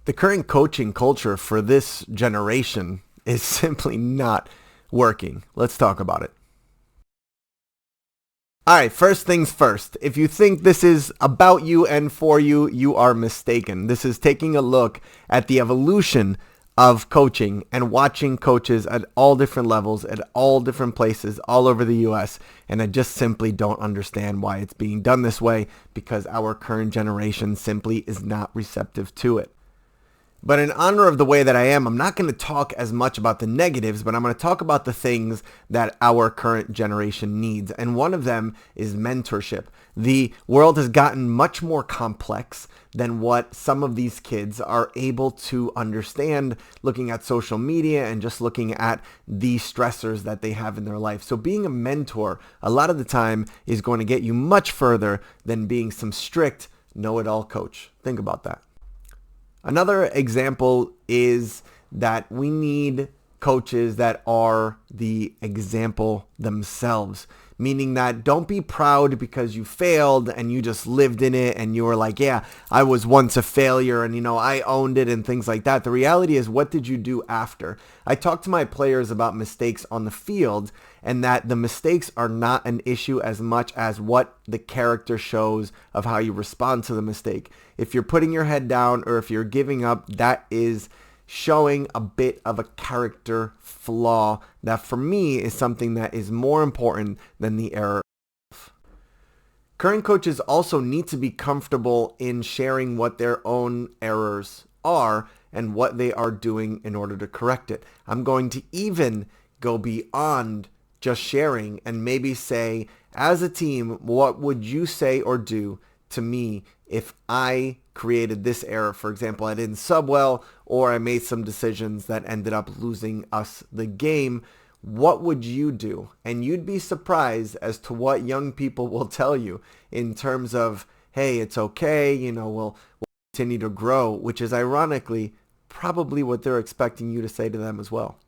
The current coaching culture for this generation is simply not working. Let's talk about it. All right, first things first. If you think this is about you and for you, you are mistaken. This is taking a look at the evolution of coaching and watching coaches at all different levels, at all different places, all over the US. And I just simply don't understand why it's being done this way because our current generation simply is not receptive to it. But in honor of the way that I am, I'm not going to talk as much about the negatives, but I'm going to talk about the things that our current generation needs. And one of them is mentorship. The world has gotten much more complex than what some of these kids are able to understand looking at social media and just looking at the stressors that they have in their life. So being a mentor a lot of the time is going to get you much further than being some strict know-it-all coach. Think about that. Another example is that we need coaches that are the example themselves, meaning that don't be proud because you failed and you just lived in it and you were like, yeah, I was once a failure and, I owned it and things like that. The reality is, what did you do after? I talk to my players about mistakes on the field and that the mistakes are not an issue as much as what the character shows of how you respond to the mistake. If you're putting your head down or if you're giving up, that is showing a bit of a character flaw that for me is something that is more important than the error. Current coaches also need to be comfortable in sharing what their own errors are and what they are doing in order to correct it. I'm going to even go beyond just sharing and maybe say, as a team, what would you say or do to me if I created this error? For example, I didn't sub well or I made some decisions that ended up losing us the game. What would you do? And you'd be surprised as to what young people will tell you in terms of, hey, it's okay, we'll continue to grow, which is ironically probably what they're expecting you to say to them as well.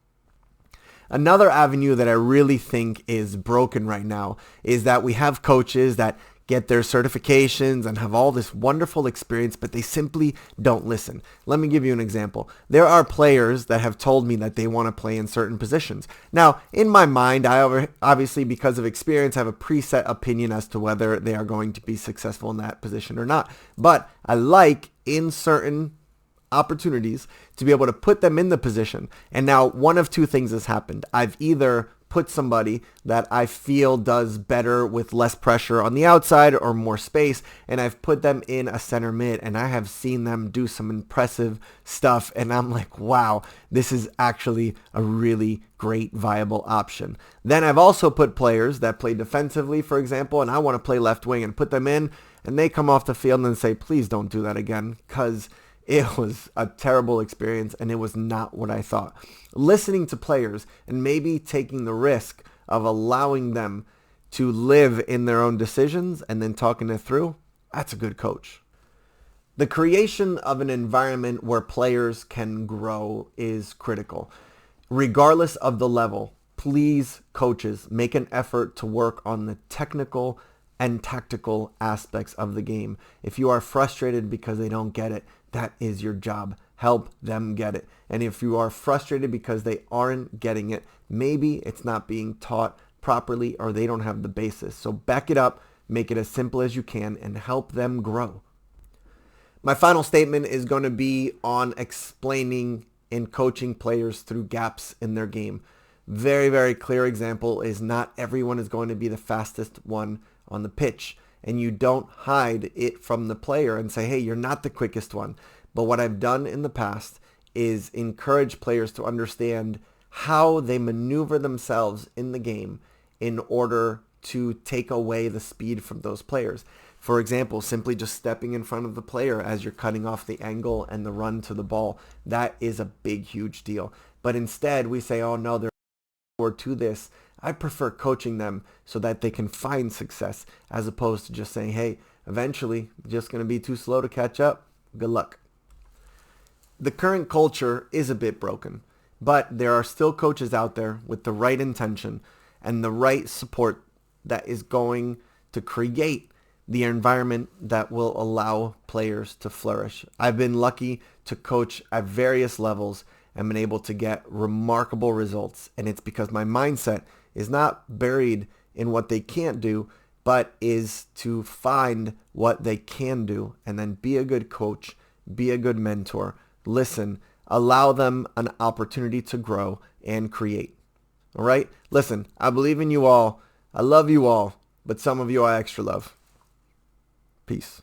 Another avenue that I really think is broken right now is that we have coaches that get their certifications and have all this wonderful experience, but they simply don't listen. Let me give you an example. There are players that have told me that they want to play in certain positions. Now, in my mind, I obviously, because of experience, have a preset opinion as to whether they are going to be successful in that position or not. But I like, in certain opportunities, to be able to put them in the position. And now one of two things has happened. I've either put somebody that I feel does better with less pressure on the outside or more space, and I've put them in a center mid, and I have seen them do some impressive stuff, and I'm like, wow, this is actually a really great viable option. Then I've also put players that play defensively, for example, and I want to play left wing and put them in, and they come off the field and say, please don't do that again, because it was a terrible experience and it was not what I thought. Listening to players and maybe taking the risk of allowing them to live in their own decisions and then talking it through, that's a good coach. The creation of an environment where players can grow is critical. Regardless of the level, please, coaches, make an effort to work on the technical and tactical aspects of the game. If you are frustrated because they don't get it, that is your job. Help them get it. And if you are frustrated because they aren't getting it, maybe it's not being taught properly or they don't have the basis. So back it up, make it as simple as you can, and help them grow. My final statement is going to be on explaining and coaching players through gaps in their game. Very, very clear example is not everyone is going to be the fastest one on the pitch. And you don't hide it from the player and say, hey, you're not the quickest one. But what I've done in the past is encourage players to understand how they maneuver themselves in the game in order to take away the speed from those players. For example, simply just stepping in front of the player as you're cutting off the angle and the run to the ball. That is a big, huge deal. But instead, we say, oh, no, they're forward to this. I prefer coaching them so that they can find success as opposed to just saying, hey, eventually you're just going to be too slow to catch up. Good luck. The current culture is a bit broken, but there are still coaches out there with the right intention and the right support that is going to create the environment that will allow players to flourish. I've been lucky to coach at various levels and been able to get remarkable results. And it's because my mindset is not buried in what they can't do, but is to find what they can do and then be a good coach, be a good mentor, listen, allow them an opportunity to grow and create. All right? Listen, I believe in you all. I love you all, but some of you I extra love. Peace.